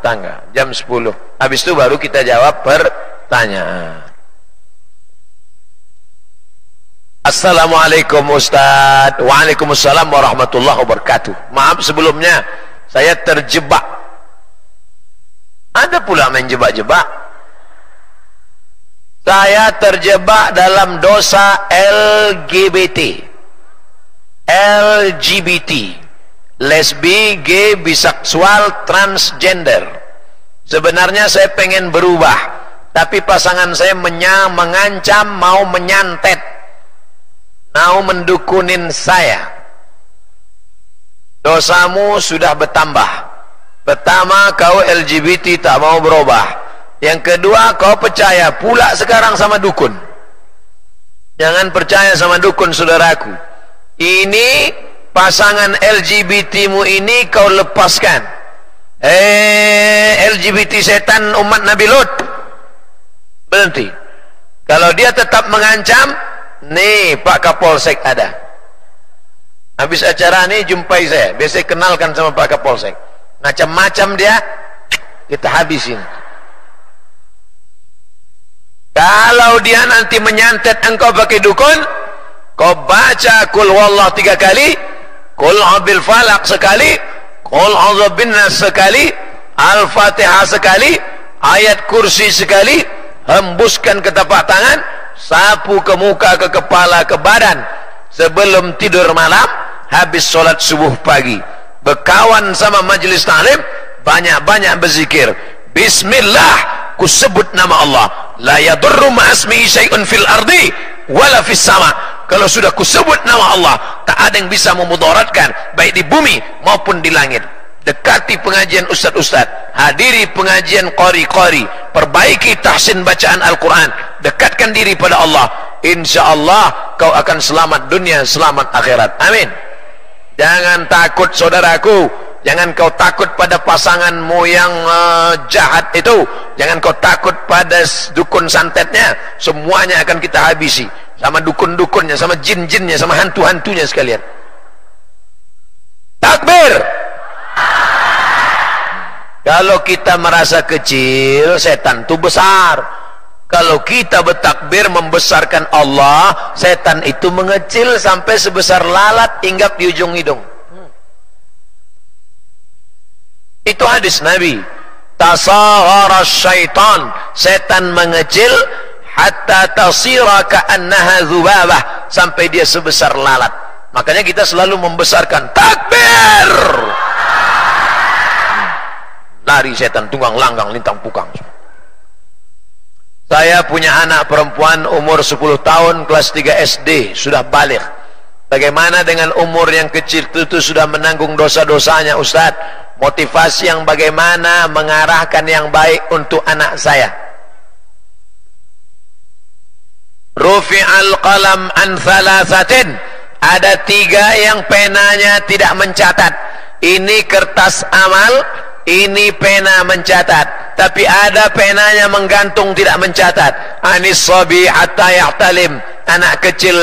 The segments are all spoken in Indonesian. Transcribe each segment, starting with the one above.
tangga jam 10. Habis itu baru kita jawab pertanyaan. Assalamualaikum Ustaz. Waalaikumsalam warahmatullahi wabarakatuh. Maaf sebelumnya saya terjebak. Ada pula main jebak-jebak. Saya terjebak dalam dosa LGBT, lesbi, gay, biseksual, transgender. Sebenarnya saya pengen berubah, tapi pasangan saya mengancam mau menyantet, mau mendukunin saya. Dosamu sudah bertambah. Pertama, kau LGBT tak mau berubah. Yang kedua, kau percaya pula sekarang sama dukun. Jangan percaya sama dukun, saudaraku. Ini pasangan LGBT-mu ini kau lepaskan. LGBT setan umat Nabi Lut, berhenti. Kalau dia tetap mengancam, nih Pak Kapolsek ada. Habis acara ini jumpai saya, biasa kenalkan sama Pak Kapolsek. Macam-macam dia, kita habisin. Kalau dia nanti menyantet engkau pakai dukun, kau baca kul wallah 3 kali, kul abil falak sekali, kul a'udzu binnas sekali, al-fatihah sekali, ayat kursi sekali, hembuskan ke tapak tangan, sapu ke muka, ke kepala, ke badan sebelum tidur malam, habis sholat subuh pagi, berkawan sama majelis ta'lim, banyak-banyak berzikir. Bismillah, ku sebut nama Allah, la yadurru ma'asmihi syai'un fil ardi wala fis sama. Kalau sudah ku sebut nama Allah, tak ada yang bisa memudaratkan, baik di bumi maupun di langit. Dekati pengajian ustaz-ustaz, hadiri pengajian qari-qari, perbaiki tahsin bacaan Al-Quran, dekatkan diri pada Allah, insya Allah kau akan selamat dunia, selamat akhirat. Amin. Jangan takut saudaraku, jangan kau takut pada pasanganmu yang jahat itu, jangan kau takut pada dukun santetnya, semuanya akan kita habisi, sama dukun-dukunnya, sama jin-jinnya, sama hantu-hantunya sekalian. Takbir. Kalau kita merasa kecil, setan itu besar. Kalau kita bertakbir membesarkan Allah, setan itu mengecil sampai sebesar lalat hinggap di ujung hidung. Itu hadis Nabi. Tasaghara syaitan, setan mengecil hatta tasira ka'annaha dzubabah, sampai dia sebesar lalat. Makanya kita selalu membesarkan takbir. Lari setan tunggang langgang lintang pukang. Saya punya anak perempuan umur 10 tahun, kelas 3 SD, sudah balik. Bagaimana dengan umur yang kecil itu sudah menanggung dosa-dosanya, Ustaz? Motivasi yang bagaimana mengarahkan yang baik untuk anak saya? Rufi'al qalam an thalathatin, ada 3 yang penanya tidak mencatat. Ini kertas amal, ini pena mencatat, tapi ada penanya menggantung tidak mencatat. Anis sabi hatta ya'talim, anak kecil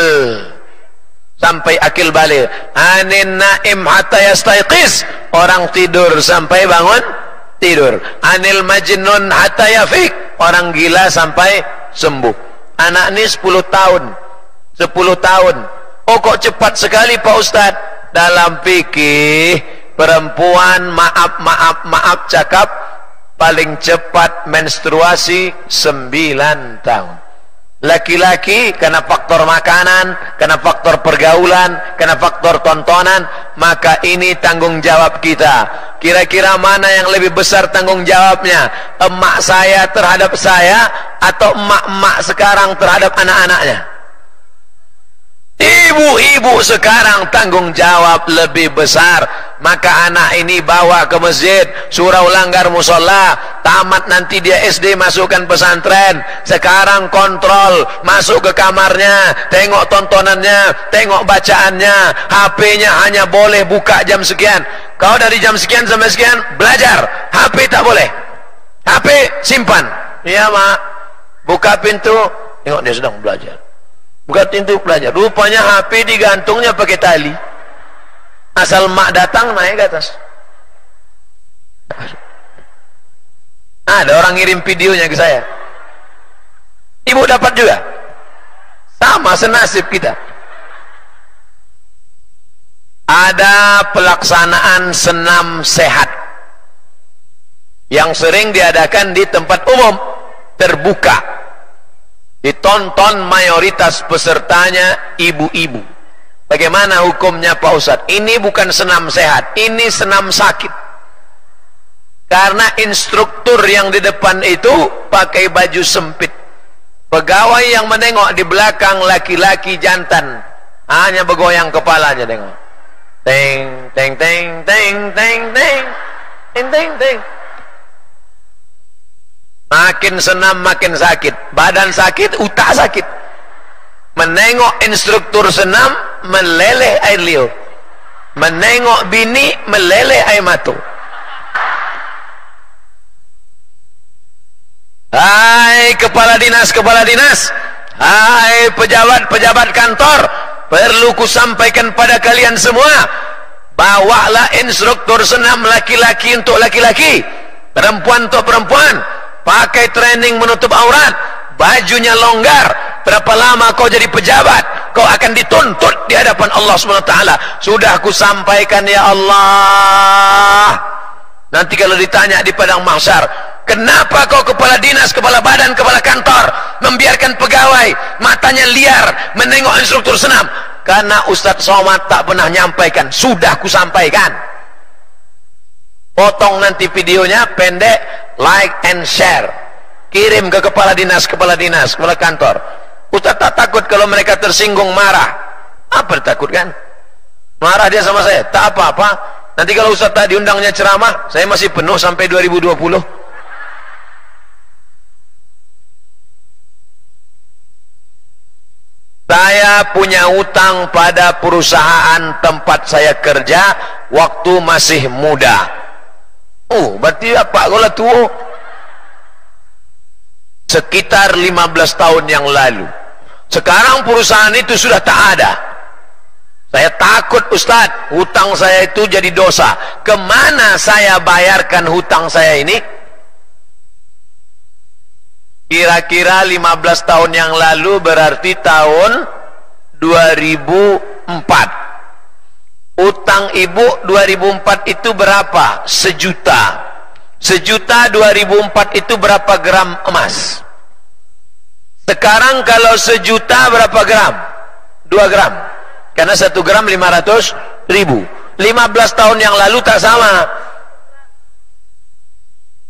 sampai akil balik. Anin naim hatta yastaiqiz, orang tidur sampai bangun tidur. Anil majnun hatta yafik, orang gila sampai sembuh. Anak ini 10 tahun. 10 tahun. Oh kok cepat sekali Pak Ustaz? Dalam fikih, perempuan maaf cakap paling cepat menstruasi 9 tahun. Laki-laki karena faktor makanan, karena faktor pergaulan, karena faktor tontonan, maka ini tanggung jawab kita. Kira-kira mana yang lebih besar tanggung jawabnya? Emak saya terhadap saya, atau emak-emak sekarang terhadap anak-anaknya? Ibu-ibu sekarang tanggung jawab lebih besar. Maka anak ini bawa ke masjid, surau langgar musola, tamat nanti dia SD masukkan pesantren. Sekarang kontrol, masuk ke kamarnya, tengok tontonannya, tengok bacaannya. HP-nya hanya boleh buka jam sekian. Kau dari jam sekian sampai sekian belajar, HP tak boleh. HP simpan. Iya mak, buka pintu, tengok dia sedang belajar. Buka pintu belajar. Rupanya HP digantungnya pakai tali. Asal mak datang naik ke atas. Ada orang ngirim videonya ke saya. Ibu dapat juga? Sama, senasib kita. Ada pelaksanaan senam sehat yang sering diadakan di tempat umum, terbuka, ditonton mayoritas pesertanya ibu-ibu. Bagaimana hukumnya Pak Ustadz? Ini bukan senam sehat, ini senam sakit. Karena instruktur yang di depan itu pakai baju sempit, pegawai yang menengok di belakang laki-laki jantan, hanya bergoyang kepalanya, tengok, teng teng teng teng teng teng teng teng teng. Makin senam makin sakit, badan sakit, utak sakit. Menengok instruktur senam meleleh air liur, menengok bini meleleh air mata. Hai kepala dinas, hai pejabat-pejabat kantor, perlu kusampaikan pada kalian semua, bawalah instruktur senam laki-laki untuk laki-laki, perempuan untuk perempuan, pakai training menutup aurat, bajunya longgar. Berapa lama kau jadi pejabat? Kau akan dituntut di hadapan Allah SWT. Sudah kusampaikan ya Allah. Nanti kalau ditanya di padang mahsyar, kenapa kau kepala dinas, kepala badan, kepala kantor membiarkan pegawai matanya liar menengok instruktur senam? Karena Ustadz Somad tak pernah nyampaikan. Sudah kusampaikan. Potong nanti videonya pendek, like and share, kirim ke kepala dinas, kepala kantor. Ustadz tak takut kalau mereka tersinggung marah. Apa ditakutkan? Marah dia sama saya, tak apa-apa. Nanti kalau Ustadz tak diundangnya ceramah, saya masih penuh sampai 2020. Saya punya utang pada perusahaan tempat saya kerja waktu masih muda. Oh, berarti apa kalau tua? Sekitar 15 tahun yang lalu. Sekarang perusahaan itu sudah tak ada. Saya takut Ustadz, hutang saya itu jadi dosa. Kemana saya bayarkan hutang saya ini? Kira-kira 15 tahun yang lalu berarti tahun 2004. Utang ibu 2004 itu berapa? 1 juta. 1 juta 2004 itu berapa gram emas? Sekarang kalau 1 juta berapa gram? 2 gram. Karena 1 gram 500.000. 15 tahun yang lalu tak sama.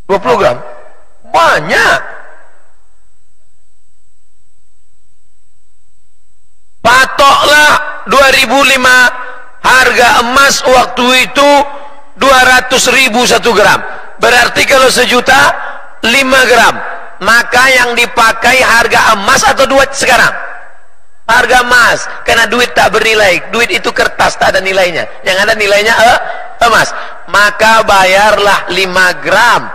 20 gram. Banyak. Patoklah 2005 harga emas waktu itu 200.000 1 gram. Berarti kalau 1 juta 5 gram. Maka yang dipakai harga emas atau duit sekarang? Harga emas. Karena duit tak bernilai. Duit itu kertas, tak ada nilainya. Yang ada nilainya emas. Maka bayarlah 5 gram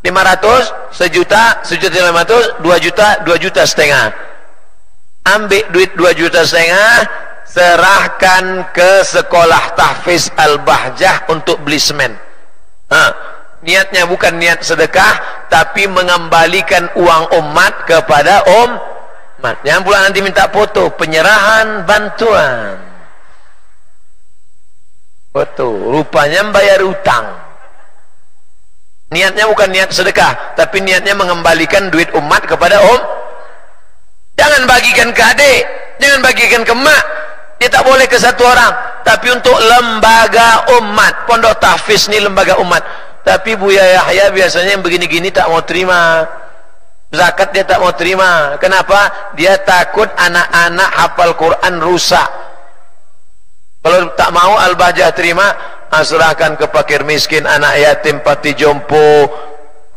500, 1 juta, 1 juta 500, 2 juta, 2 juta setengah. Ambil duit 2 juta setengah, serahkan ke sekolah tahfiz Al-Bahjah untuk beli semen. Niatnya bukan niat sedekah, tapi mengembalikan uang umat kepada umat. Jangan pula nanti minta foto penyerahan bantuan. Foto, rupanya membayar utang. Niatnya bukan niat sedekah, tapi niatnya mengembalikan duit umat kepada Jangan bagikan ke adik, jangan bagikan ke mak. Dia tak boleh ke satu orang, tapi untuk lembaga umat. Pondok tahfiz ni lembaga umat. Tapi Buya Yahya biasanya yang begini-gini tak mau terima. Zakat dia tak mau terima. Kenapa? Dia takut anak-anak hafal Quran rusak. Kalau tak mau Al-Bahjah terima, serahkan ke fakir miskin, anak yatim, panti jompo,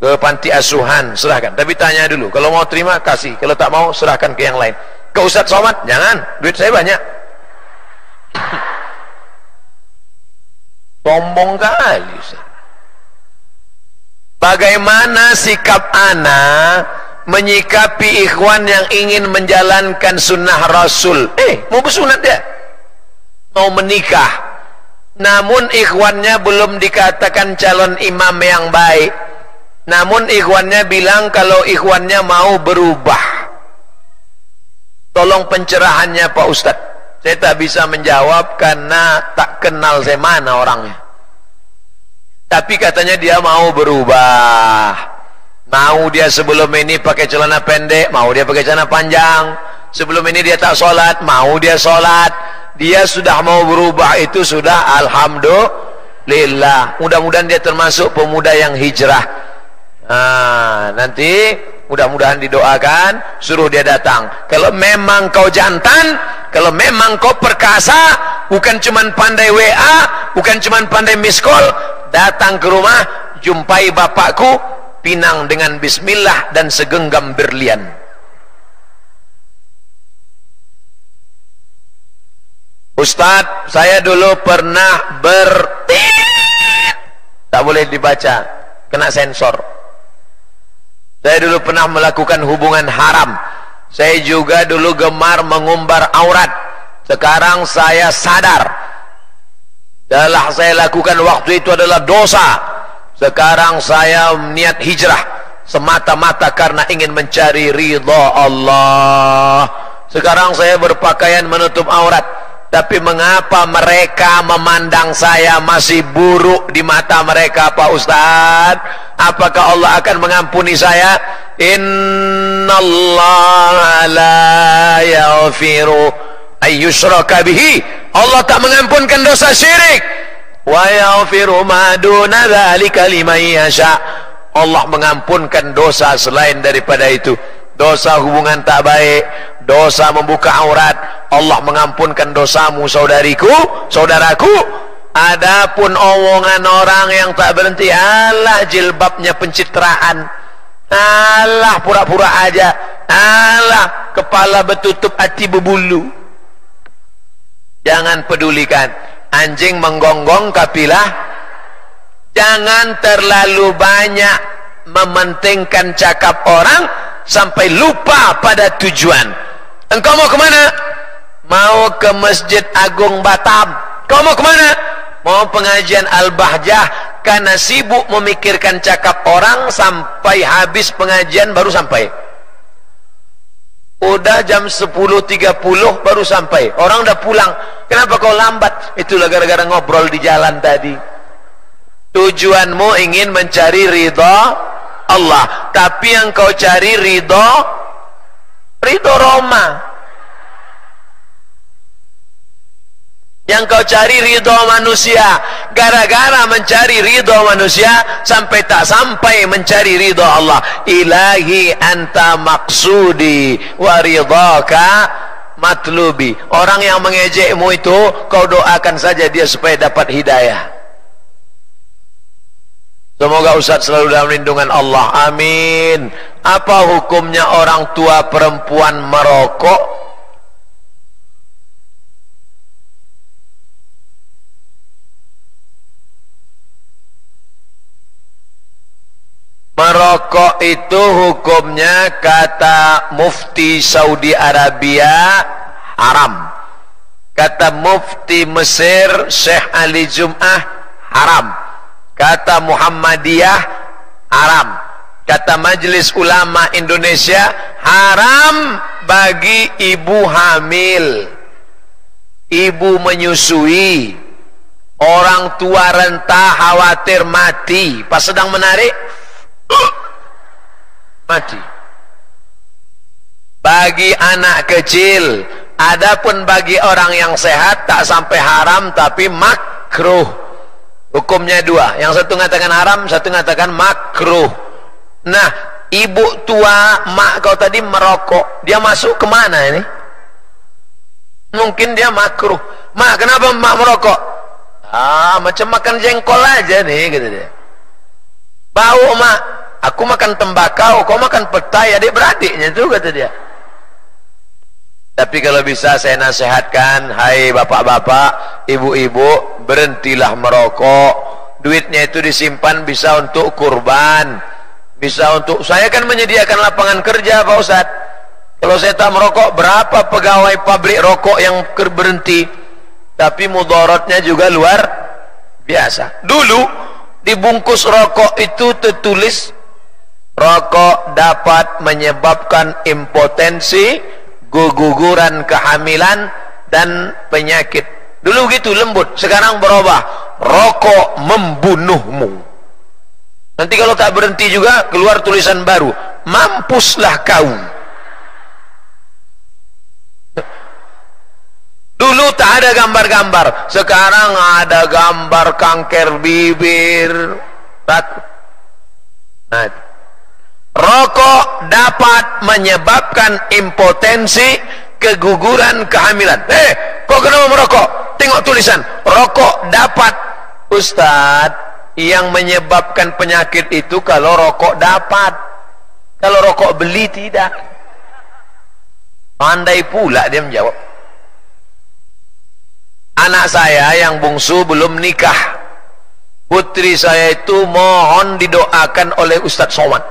ke panti asuhan, serahkan. Tapi tanya dulu, kalau mau terima kasih, kalau tak mau serahkan ke yang lain. Ke Ustadz Somad, jangan, duit saya banyak. Sombong kali Ustaz. Bagaimana sikap ana menyikapi ikhwan yang ingin menjalankan sunnah Rasul? Mau bersunat dia, mau menikah, namun ikhwannya belum dikatakan calon imam yang baik, Namun ikhwannya bilang kalau ikhwannya mau berubah, tolong pencerahannya Pak Ustadz. Saya tak bisa menjawab karena tak kenal saya mana orangnya. Tapi katanya dia mau berubah. Mau dia sebelum ini pakai celana pendek, mau dia pakai celana panjang. Sebelum ini dia tak sholat, mau dia sholat. Dia sudah mau berubah, itu sudah alhamdulillah. Mudah-mudahan dia termasuk pemuda yang hijrah. Nah, nanti mudah-mudahan didoakan, suruh dia datang. Kalau memang kau jantan, kalau memang kau perkasa, bukan cuman pandai WA, bukan cuman pandai miss call, datang ke rumah, jumpai bapakku, pinang dengan bismillah dan segenggam berlian. Ustadz, saya dulu pernah tak boleh dibaca, kena sensor. Saya dulu pernah melakukan hubungan haram. Saya juga dulu gemar mengumbar aurat. Sekarang saya sadar, adalah saya lakukan waktu itu adalah dosa. Sekarang saya niat hijrah semata-mata karena ingin mencari ridha Allah. Sekarang saya berpakaian menutup aurat. Tapi mengapa mereka memandang saya masih buruk di mata mereka, Pak Ustadz? Apakah Allah akan mengampuni saya? Innallaha la yaghfiru ayyushraka bihi. Allah tak mengampunkan dosa syirik. Wa yaghfiru ma duna dzalika liman yasha. Allah mengampunkan dosa selain daripada itu. Dosa hubungan tak baik, dosa membuka aurat, Allah mengampunkan dosamu saudariku, saudaraku. Adapun omongan orang yang tak berhenti, alah jilbabnya pencitraan, alah pura-pura aja, alah kepala bertutup hati berbulu. Jangan pedulikan. Anjing menggonggong kapilah. Jangan terlalu banyak mementingkan cakap orang sampai lupa pada tujuan. Engkau mau kemana? Mau ke Masjid Agung Batam. Kau mau kemana? Mau pengajian Al-Bahjah. Karena sibuk memikirkan cakap orang sampai habis pengajian baru sampai. Udah jam 10.30 baru sampai. Orang udah pulang. Kenapa kau lambat? Itulah gara-gara ngobrol di jalan tadi. Tujuanmu ingin mencari ridha Allah, tapi yang kau cari ridho Roma. Yang kau cari ridho manusia. Gara-gara mencari ridho manusia sampai tak sampai mencari ridho Allah. Ilahi anta maksudi wa ridhaka matlubi. Orang yang mengejekmu itu kau doakan saja dia supaya dapat hidayah. Semoga Ustaz selalu dalam lindungan Allah. Amin. Apa hukumnya orang tua perempuan merokok? Merokok itu hukumnya kata Mufti Saudi Arabia haram. Kata Mufti Mesir Syekh Ali Jum'ah haram. Kata Muhammadiyah haram. Kata Majelis Ulama Indonesia haram bagi ibu hamil, ibu menyusui, orang tua renta khawatir mati pas sedang menarik mati. Bagi anak kecil. Adapun bagi orang yang sehat tak sampai haram tapi makruh. Hukumnya dua, yang satu mengatakan haram, satu mengatakan makruh. Nah, ibu tua mak kau tadi merokok, dia masuk kemana ini? Mungkin dia makruh. Mak, kenapa mak merokok? Macam makan jengkol aja nih, gitu dia. Bau mak, aku makan tembakau, kau makan petai, adik beradiknya itu, kata dia. Tapi kalau bisa saya nasihatkan, hai bapak-bapak, ibu-ibu, berhentilah merokok. Duitnya itu disimpan bisa untuk kurban, bisa untuk, saya kan menyediakan lapangan kerja Pak Ustadz. Kalau saya tak merokok, berapa pegawai pabrik rokok yang berhenti? Tapi mudaratnya juga luar biasa. Dulu di bungkus rokok itu tertulis rokok dapat menyebabkan impotensi, guguran kehamilan, dan penyakit. Dulu gitu lembut, sekarang berubah, rokok membunuhmu. Nanti kalau tak berhenti juga keluar tulisan baru, mampuslah kau. Dulu tak ada gambar-gambar, sekarang ada gambar kanker bibir. Takut. Nah, rokok dapat menyebabkan impotensi, keguguran kehamilan. Kok kenapa merokok? Tengok tulisan, rokok dapat. Ustadz, yang menyebabkan penyakit itu kalau rokok dapat, kalau rokok beli tidak. Pandai pula dia menjawab. Anak saya yang bungsu belum nikah. Putri saya itu mohon didoakan oleh Ustadz Somad,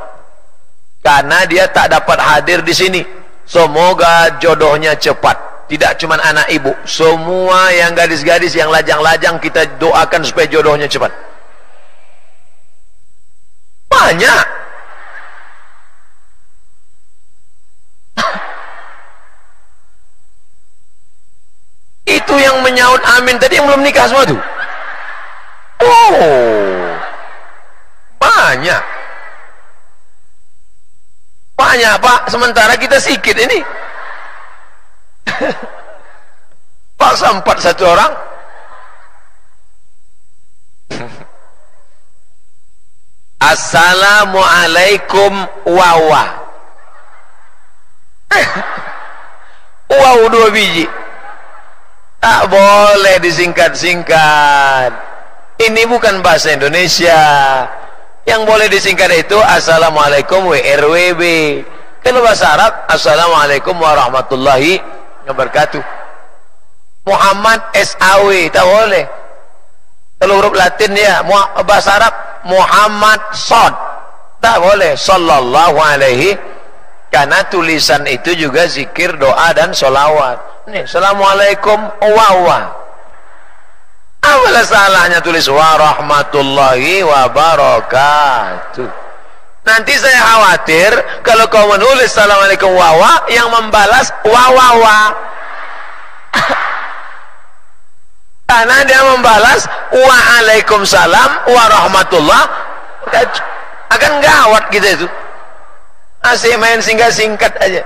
karena dia tak dapat hadir di sini. Semoga jodohnya cepat. Tidak cuma anak ibu, semua yang gadis-gadis yang lajang-lajang kita doakan supaya jodohnya cepat. Banyak. Itu yang menyaut amin tadi yang belum nikah semua tuh. Oh, banyak. Banyak Pak, sementara kita sedikit ini. Pak sempat satu orang. Assalamualaikum wawa. Wow 2 biji. Tak boleh disingkat-singkat. Ini bukan bahasa Indonesia. Yang boleh disingkat itu Assalamualaikum WRWB. Kalau bahasa Arab Assalamualaikum warahmatullahi wabarakatuh. Muhammad SAW tak boleh. Kalau huruf Latin ya, bahasa Arab Muhammad Sod tak boleh. Sallallahu alaihi, karena tulisan itu juga zikir, doa, dan sholawat. Nih, Assalamualaikum wawa. Apalah salahnya tulis warahmatullahi wabarakatuh. Nanti saya khawatir kalau kau menulis Assalamualaikum wawa, yang membalas wawawa. Karena dia membalas waalaikumsalam warahmatullah, akan gawat kita itu. Asik main singkat-singkat aja.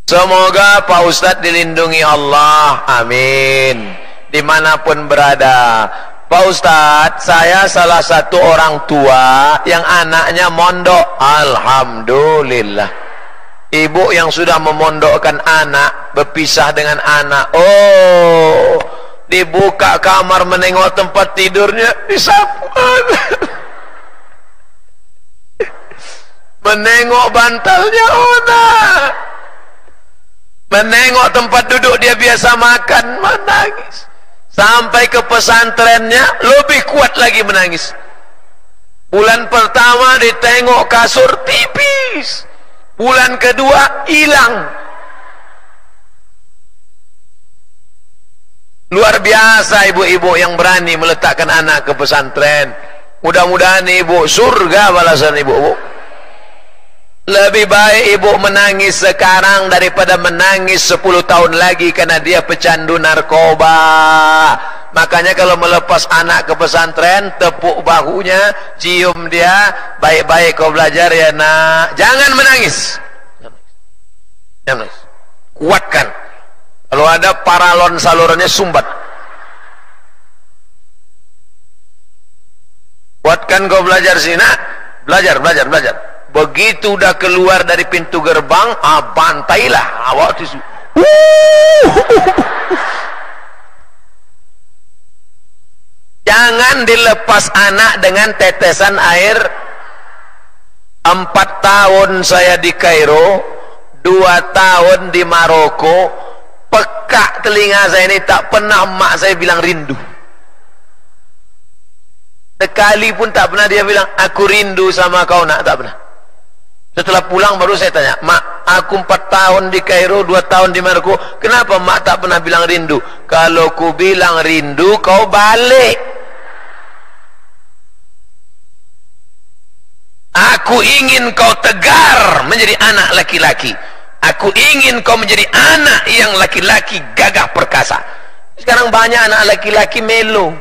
Semoga Pak Ustadz dilindungi Allah, amin, dimanapun berada. Pak Ustadz, saya salah satu orang tua yang anaknya mondok. Alhamdulillah. Ibu yang sudah memondokkan anak, berpisah dengan anak, oh, dibuka kamar menengok tempat tidurnya, disapu. Menengok bantalnya, oh nah. Menengok tempat duduk dia biasa makan, menangis. Sampai ke pesantrennya lebih kuat lagi menangis. Bulan pertama ditengok kasur tipis, bulan kedua hilang. Luar biasa ibu-ibu yang berani meletakkan anak ke pesantren. Mudah-mudahan ibu surga balasan ibu-ibu. Lebih baik ibu menangis sekarang daripada menangis 10 tahun lagi karena dia pecandu narkoba. Makanya kalau melepas anak ke pesantren, tepuk bahunya, cium dia, baik-baik kau belajar ya nak, jangan menangis. Jangan menangis. Kuatkan. Kalau ada paralon salurannya sumbat. Kuatkan kau belajar sini nak, belajar. Begitu udah keluar dari pintu gerbang, bantailah awak tisu. Jangan dilepas anak dengan tetesan air. 4 tahun saya di Kairo, 2 tahun di Maroko. Pekak telinga saya ini, tak pernah mak saya bilang rindu. Sekali pun tak pernah dia bilang aku rindu sama kau nak, tak pernah. Setelah pulang baru saya tanya, mak, aku 4 tahun di Kairo, 2 tahun di Maroko, kenapa mak tak pernah bilang rindu? Kalau ku bilang rindu, kau balik. Aku ingin kau tegar menjadi anak laki-laki. Aku ingin kau menjadi anak yang laki-laki gagah perkasa. Sekarang banyak anak laki-laki melo.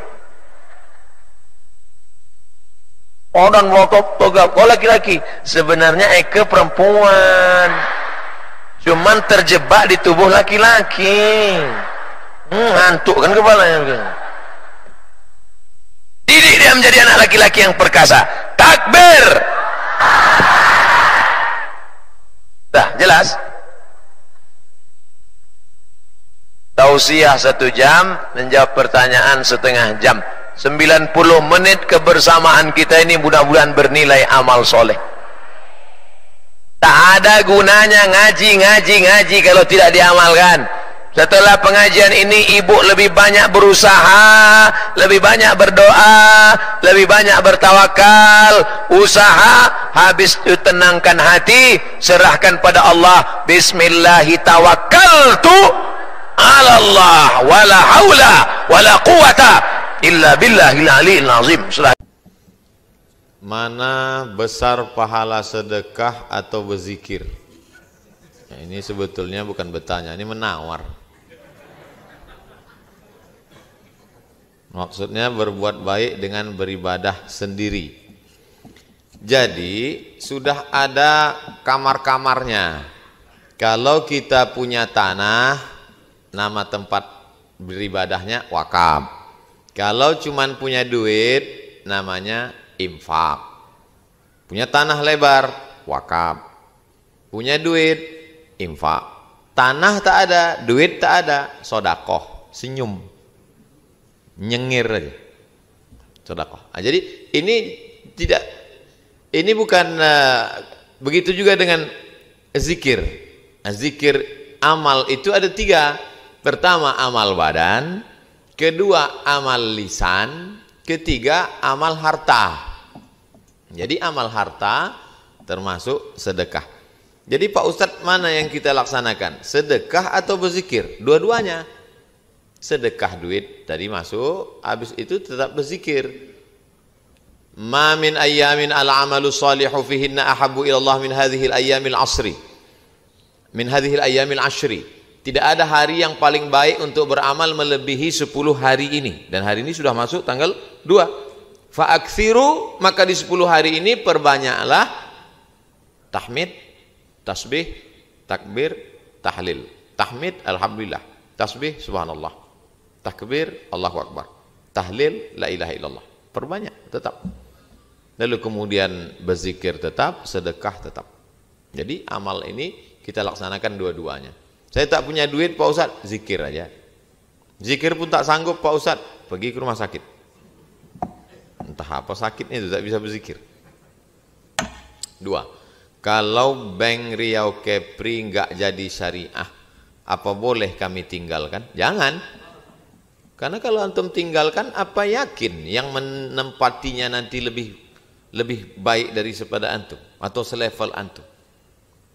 Orang ngotot tegap, kau laki-laki. Sebenarnya Eke perempuan. Cuman terjebak di tubuh laki-laki. Ngantuk kan kepalanya. Didik dia menjadi anak laki-laki yang perkasa. Takbir. Dah jelas. Tausiah 1 jam, menjawab pertanyaan setengah jam. 90 menit kebersamaan kita ini mudah-mudahan bernilai amal soleh. Tak ada gunanya ngaji kalau tidak diamalkan. Setelah pengajian ini ibu lebih banyak berusaha, lebih banyak berdoa, lebih banyak bertawakal. Usaha, habis itu tenangkan hati, serahkan pada Allah. Bismillahi tawakkaltu ala Allah, wala haula wala quwata illa billahil aliyil azim. Mana besar pahala sedekah atau berzikir? Nah, ini sebetulnya bukan bertanya, ini menawar. Maksudnya berbuat baik dengan beribadah sendiri. Jadi sudah ada kamar-kamarnya. Kalau kita punya tanah, nama tempat beribadahnya wakaf. Kalau cuman punya duit, namanya infak. Punya tanah lebar, wakaf. Punya duit, infak. Tanah tak ada, duit tak ada, sodakoh, senyum, nyengir aja, sodakoh. Nah, jadi ini bukan begitu juga dengan zikir. Nah, zikir amal itu ada 3. Pertama amal badan, kedua amal lisan, ketiga amal harta. Jadi amal harta termasuk sedekah. Jadi Pak Ustadz, mana yang kita laksanakan? Sedekah atau berzikir? Dua-duanya. Sedekah duit tadi masuk, habis itu tetap berzikir. Ma min ayyamin al-amalu salihu fihinna ahabbu ila Allah min hadhil ayyamil asri. Min hadhil ayyamil ashri. Tidak ada hari yang paling baik untuk beramal melebihi 10 hari ini. Dan hari ini sudah masuk tanggal 2. Fa'akthiru, maka di 10 hari ini perbanyaklah tahmid, tasbih, takbir, tahlil. Tahmid, alhamdulillah. Tasbih, subhanallah. Takbir, Allahu Akbar. Tahlil, la ilaha illallah. Perbanyak, tetap. Lalu kemudian berzikir tetap, sedekah tetap. Jadi amal ini kita laksanakan dua-duanya. Saya tak punya duit Pak Ustadz, zikir aja. Zikir pun tak sanggup Pak Ustadz, pergi ke rumah sakit. Entah apa sakitnya itu, tak bisa berzikir. 2. Kalau Bank Riau Kepri nggak jadi syariah, apa boleh kami tinggalkan? Jangan. Karena kalau antum tinggalkan, apa yakin yang menempatinya nanti lebih baik daripada antum atau selevel antum?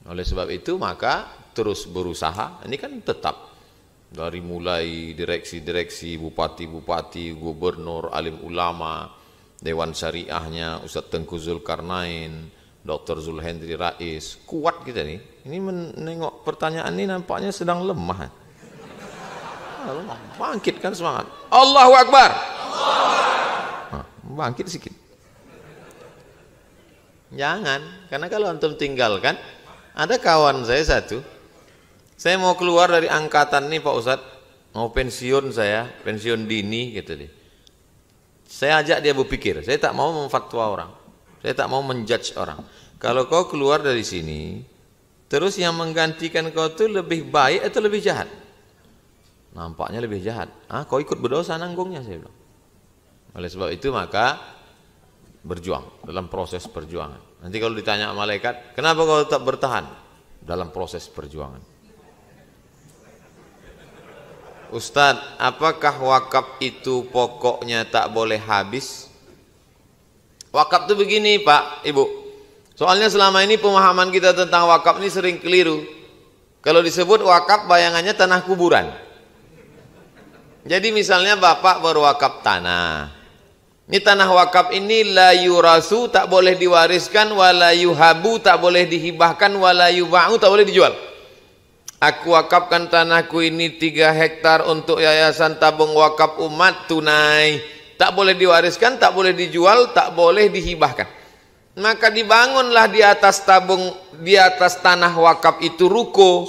Oleh sebab itu maka terus berusaha. Ini kan tetap dari mulai direksi-direksi, bupati-bupati, gubernur, alim ulama, dewan syariahnya Ustadz Tengku Zulkarnain, Dr. Zulhendri Rais, kuat kita nih. Ini menengok pertanyaan ini nampaknya sedang lemah. Bangkit kan semangat. Allahu Akbar. Nah, bangkit sedikit. Jangan, karena kalau antum tinggalkan, ada kawan saya satu. Saya mau keluar dari angkatan nih Pak Ustadz, mau pensiun saya, pensiun dini gitu deh. Saya ajak dia berpikir, saya tak mau memfatwa orang. Saya tak mau menjudge orang. Kalau kau keluar dari sini, terus yang menggantikan kau itu lebih baik atau lebih jahat? Nampaknya lebih jahat. Kau ikut berdosa nanggungnya, saya bilang. Oleh sebab itu maka berjuang dalam proses perjuangan. Nanti kalau ditanya malaikat, kenapa kau tetap bertahan dalam proses perjuangan? Ustadz, apakah wakaf itu pokoknya tak boleh habis? Wakaf itu begini Pak, Ibu. Soalnya selama ini pemahaman kita tentang wakaf ini sering keliru. Kalau disebut wakaf bayangannya tanah kuburan. Jadi misalnya Bapak berwakaf tanah. Ini tanah wakaf ini la yurasu, tak boleh diwariskan, wala yuhabu, tak boleh dihibahkan, wala yuba'u, tak boleh dijual. Aku wakafkan tanahku ini 3 hektar untuk yayasan tabung wakaf umat tunai. Tak boleh diwariskan, tak boleh dijual, tak boleh dihibahkan. Maka dibangunlah di atas tanah wakaf itu ruko.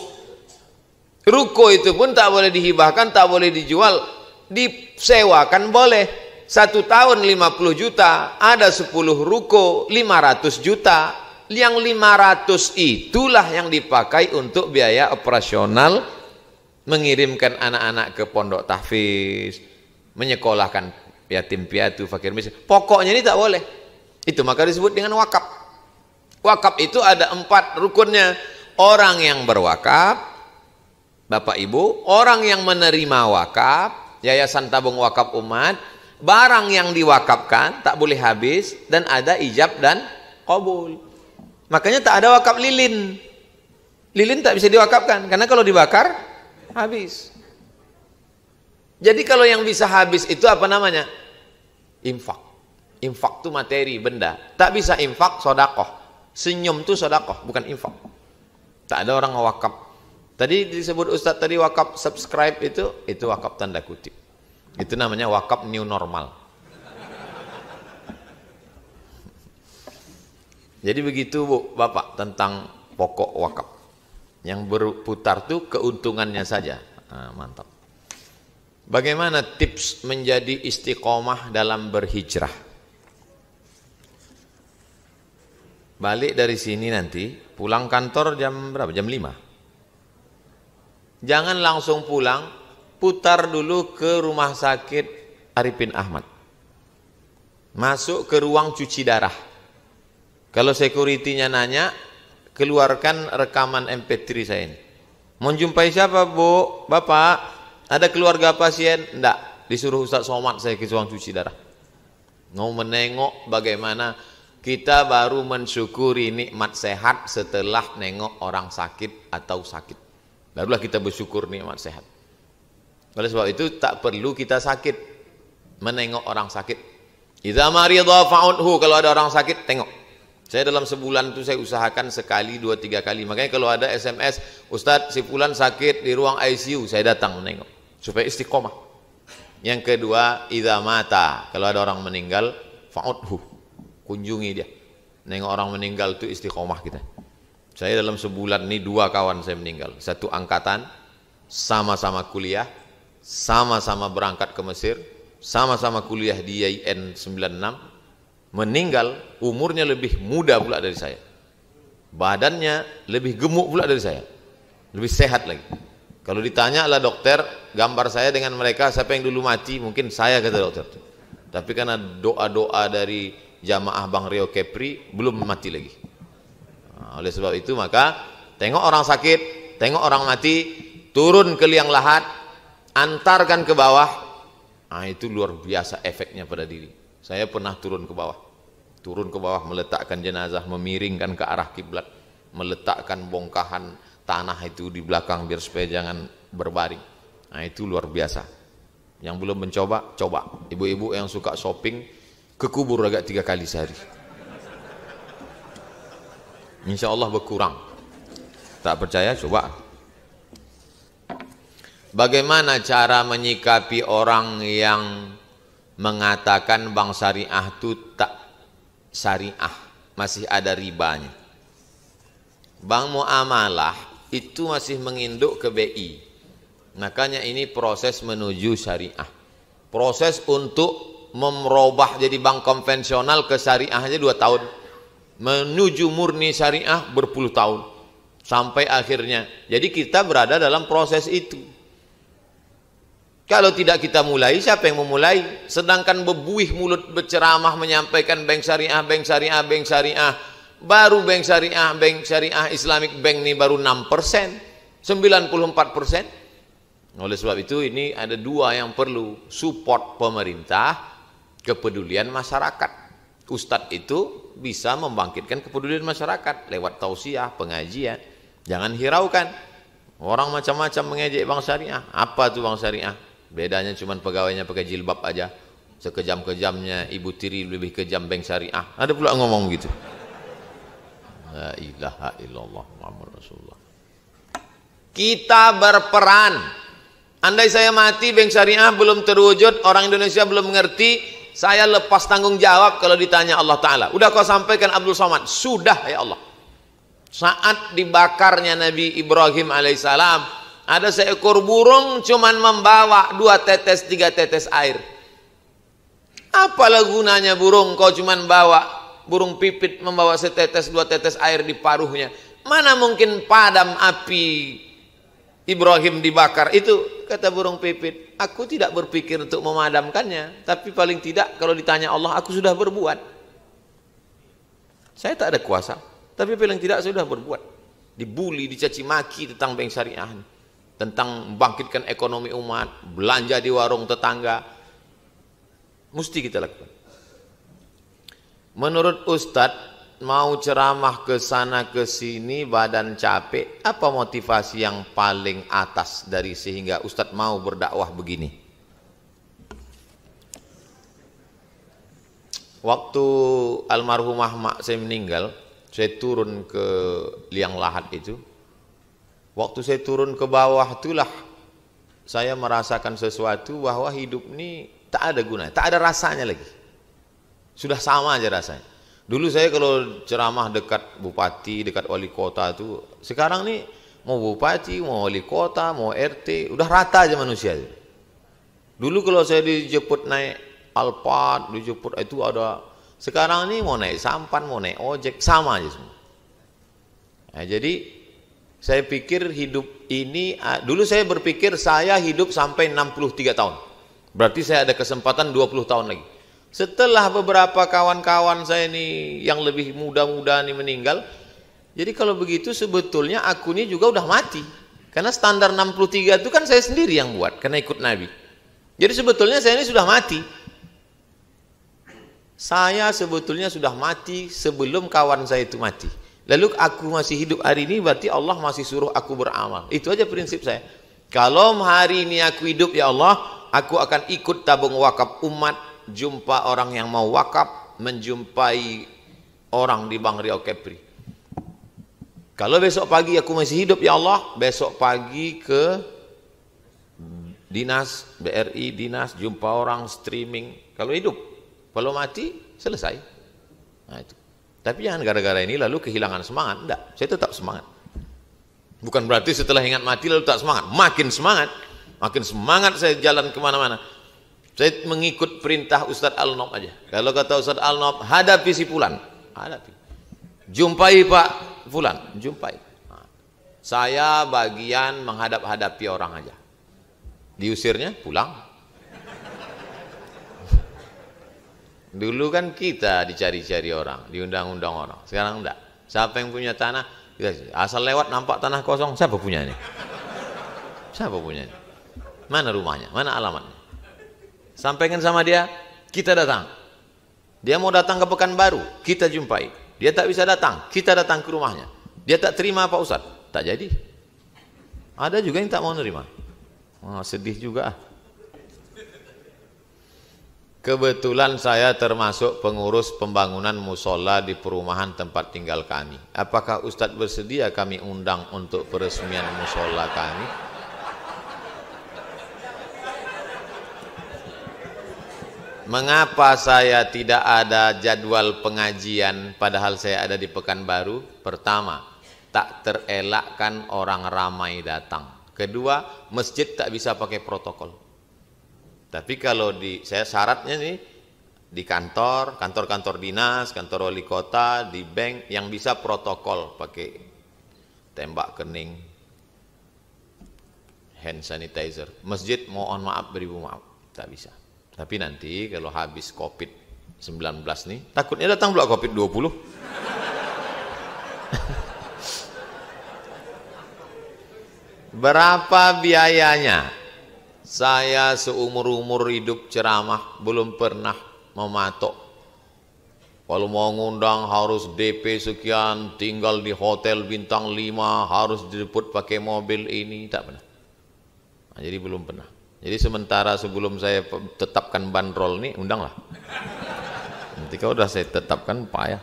Ruko itu pun tak boleh dihibahkan, tak boleh dijual, disewakan boleh. 1 tahun 50 juta, ada 10 ruko 500 juta. Yang 500 itulah yang dipakai untuk biaya operasional, mengirimkan anak-anak ke pondok tahfiz, menyekolahkan yatim piatu, fakir miskin. Pokoknya ini tak boleh. Itu maka disebut dengan wakaf. Wakaf itu ada 4 rukunnya. Orang yang berwakaf, Bapak Ibu, orang yang menerima wakaf, yayasan tabung wakaf umat, barang yang diwakafkan tak boleh habis, dan ada ijab dan qabul. Makanya tak ada wakaf lilin. Lilin tak bisa diwakafkan karena kalau dibakar habis. Jadi kalau yang bisa habis itu apa namanya? Infak. Infak itu materi, benda. Tak bisa infak sodakoh. Senyum itu sodakoh, bukan infak. Tak ada orang wakaf. Tadi disebut Ustadz tadi wakaf subscribe itu wakaf tanda kutip. Itu namanya wakaf new normal. Jadi begitu Bu, Bapak, tentang pokok wakaf. Yang berputar tuh keuntungannya saja. Nah, mantap. Bagaimana tips menjadi istiqomah dalam berhijrah? Balik dari sini nanti, pulang kantor jam berapa? Jam 5. Jangan langsung pulang, putar dulu ke rumah sakit Arifin Ahmad. Masuk ke ruang cuci darah. Kalau security-nya nanya, keluarkan rekaman MP3 saya ini. Mau jumpai siapa, Bu? Bapak, ada keluarga pasien? Enggak, disuruh Ustaz Somad saya ke ruang cuci darah. Mau menengok bagaimana kita baru mensyukuri nikmat sehat setelah nengok orang sakit atau sakit. Barulah kita bersyukur nikmat sehat. Oleh sebab itu tak perlu kita sakit menengok orang sakit. Idza marida fa'udhu, kalau ada orang sakit tengok. Saya dalam sebulan itu saya usahakan sekali, 2-3 kali. Makanya kalau ada SMS, Ustadz si fulan sakit di ruang ICU, saya datang menengok supaya istiqomah. Yang kedua, idza mata, kalau ada orang meninggal fa'udhu, kunjungi dia. Nengok orang meninggal itu istiqomah kita. Saya dalam sebulan ini 2 kawan saya meninggal. Satu angkatan, sama-sama kuliah, sama-sama berangkat ke Mesir, sama-sama kuliah di IAIN 96, meninggal umurnya lebih muda pula dari saya, badannya lebih gemuk pula dari saya, lebih sehat lagi. Kalau ditanya lah dokter, gambar saya dengan mereka siapa yang dulu mati, mungkin saya, kata dokter. Tapi karena doa-doa dari jamaah Bang Rio Kepri, belum mati lagi. Nah, oleh sebab itu maka tengok orang sakit, tengok orang mati, turun ke liang lahat, antarkan ke bawah. Nah, itu luar biasa efeknya pada diri. Saya pernah turun ke bawah meletakkan jenazah, memiringkan ke arah kiblat, meletakkan bongkahan tanah itu di belakang biar supaya jangan berbaring. Nah, itu luar biasa. Yang belum mencoba, coba. Ibu-ibu yang suka shopping, ke kubur agak 3 kali sehari. Insya Allah berkurang. Tak percaya, coba. Bagaimana cara menyikapi orang yang mengatakan bank syariah itu tak syariah, masih ada ribanya? Bank muamalah itu masih menginduk ke BI. Makanya ini proses menuju syariah. Proses untuk merubah jadi bank konvensional ke syariah aja 2 tahun. Menuju murni syariah berpuluh tahun. Sampai akhirnya. Jadi kita berada dalam proses itu. Kalau tidak kita mulai, siapa yang memulai? Sedangkan bebuih mulut berceramah menyampaikan bank syariah, bank syariah, bank syariah. Baru bank syariah Islamic Bank ini baru 6%, 94%. Oleh sebab itu ini ada 2 yang perlu, support pemerintah, kepedulian masyarakat. Ustadz itu bisa membangkitkan kepedulian masyarakat lewat tausiah, pengajian. Jangan hiraukan. Orang macam-macam mengejek bank syariah. Apa tuh bank syariah? Bedanya cuma pegawainya pakai jilbab aja. sekejam-kejamnya Ibu Tiri lebih kejam bank syariah. Ada pula ngomong gitu. La ilaha illallah Muhammad Rasulullah. Kita berperan. Andai saya mati bank syariah belum terwujud, orang Indonesia belum mengerti, saya lepas tanggung jawab kalau ditanya Allah Ta'ala. Udah kau sampaikan Abdul Somad? Sudah ya Allah. Saat dibakarnya Nabi Ibrahim alaihissalam, ada seekor burung cuman membawa 2 tetes 3 tetes air. Apalah gunanya burung kau cuman bawa, burung pipit membawa setetes 2 tetes air di paruhnya. Mana mungkin padam api Ibrahim dibakar itu, kata burung pipit. Aku tidak berpikir untuk memadamkannya, tapi paling tidak kalau ditanya Allah, aku sudah berbuat. Saya tak ada kuasa, tapi paling tidak sudah berbuat. Dibully, dicaci maki tentang bank syariah, tentang membangkitkan ekonomi umat, belanja di warung tetangga. Mesti kita lakukan. Menurut Ustadz, mau ceramah ke sana ke sini badan capek, apa motivasi yang paling atas dari sehingga Ustadz mau berdakwah begini? Waktu almarhumah mak saya meninggal, saya turun ke liang lahat itu. Waktu saya turun ke bawah itulah saya merasakan sesuatu bahwa hidup ini tak ada gunanya, tak ada rasanya lagi. Sudah sama aja rasanya. Dulu saya kalau ceramah dekat bupati, dekat wali kota itu, sekarang nih mau bupati, mau wali kota, mau RT, udah rata aja manusia. Dulu kalau saya dijemput naik Alphard, dijemput itu ada. Sekarang nih mau naik sampan, mau naik ojek, sama aja semua. Nah, jadi saya pikir hidup ini, dulu saya berpikir saya hidup sampai 63 tahun. Berarti saya ada kesempatan 20 tahun lagi. Setelah beberapa kawan-kawan saya ini yang lebih muda-muda nih meninggal, jadi kalau begitu sebetulnya aku ini juga udah mati. Karena standar 63 itu kan saya sendiri yang buat, karena ikut Nabi. Jadi sebetulnya saya ini sudah mati. Saya sebetulnya sudah mati sebelum kawan saya itu mati. Lalu aku masih hidup hari ini, berarti Allah masih suruh aku beramal. Itu aja prinsip saya. Kalau hari ini aku hidup, ya Allah, aku akan ikut tabung wakaf umat, jumpa orang yang mau wakaf, menjumpai orang di Bank Riau Kepri. Kalau besok pagi aku masih hidup, ya Allah, besok pagi ke dinas, BRI, dinas, jumpa orang streaming. Kalau hidup, kalau mati, selesai. Nah itu. Tapi jangan gara-gara ini lalu kehilangan semangat. Enggak, saya tetap semangat. Bukan berarti setelah ingat mati lalu tak semangat. Makin semangat. Makin semangat saya jalan kemana-mana. Saya mengikut perintah Ustadz Al-Nob aja. Kalau kata Ustadz Al-Nob, hadapi si Fulan. Hadapi. Jumpai Pak Fulan. Jumpai. Nah, saya bagian menghadap-hadapi orang aja. Diusirnya, pulang. Dulu kan kita dicari-cari orang, diundang-undang orang. Sekarang enggak. Siapa yang punya tanah, kita asal lewat nampak tanah kosong, siapa punyanya? Siapa punyanya? Mana rumahnya? Mana alamatnya? Sampaikan sama dia, kita datang. Dia mau datang ke Pekanbaru, kita jumpai. Dia tak bisa datang, kita datang ke rumahnya. Dia tak terima Pak Ustadz, tak jadi. Ada juga yang tak mau nerima. Oh, sedih juga. Kebetulan saya termasuk pengurus pembangunan musola di perumahan tempat tinggal kami. Apakah Ustadz bersedia kami undang untuk peresmian musola kami? Mengapa saya tidak ada jadwal pengajian padahal saya ada di Pekanbaru? Pertama, tak terelakkan orang ramai datang. Kedua, masjid tak bisa pakai protokol. Tapi kalau saya syaratnya nih di kantor dinas, kantor wali kota, di bank yang bisa protokol pakai tembak kening, hand sanitizer. Masjid mohon maaf beribu maaf, tak bisa. Tapi nanti kalau habis COVID-19 nih, takutnya datang pula COVID-20. Berapa biayanya? Saya seumur-umur hidup ceramah belum pernah mematok. Kalau mau ngundang harus DP sekian, tinggal di hotel bintang 5, harus dijemput pakai mobil ini, tak pernah. Nah, jadi belum pernah. Jadi sementara sebelum saya tetapkan bandrol nih, undanglah. Nanti kalau udah saya tetapkan payah.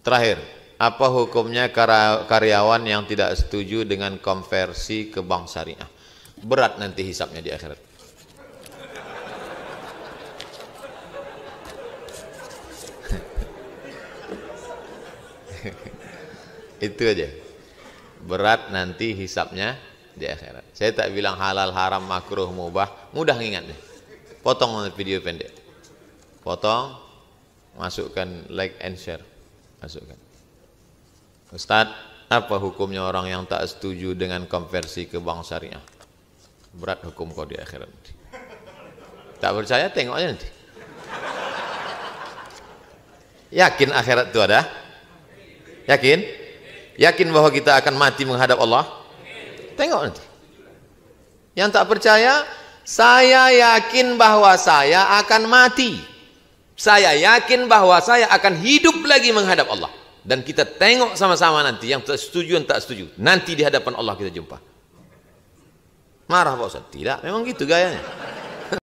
Terakhir, apa hukumnya karyawan yang tidak setuju dengan konversi ke bank syariah? Berat nanti hisapnya di akhirat. Itu aja. Berat nanti hisapnya di akhirat. Saya tak bilang halal, haram, makruh, mubah. Mudah ingatnya. Potong video pendek. Potong, masukkan like and share. Masukkan. Ustaz, apa hukumnya orang yang tak setuju dengan konversi ke bank syariah? Berat hukum kau di akhirat nanti. Tak percaya, tengok aja nanti. Yakin akhirat itu ada? Yakin? Yakin bahwa kita akan mati menghadap Allah? Tengok nanti. Yang tak percaya, saya yakin bahwa saya akan mati. Saya yakin bahwa saya akan hidup lagi menghadap Allah. Dan kita tengok sama-sama nanti yang tak setuju dan tak setuju. Nanti di hadapan Allah kita jumpa. Marah Pak Ustaz? Tidak, memang gitu gayanya.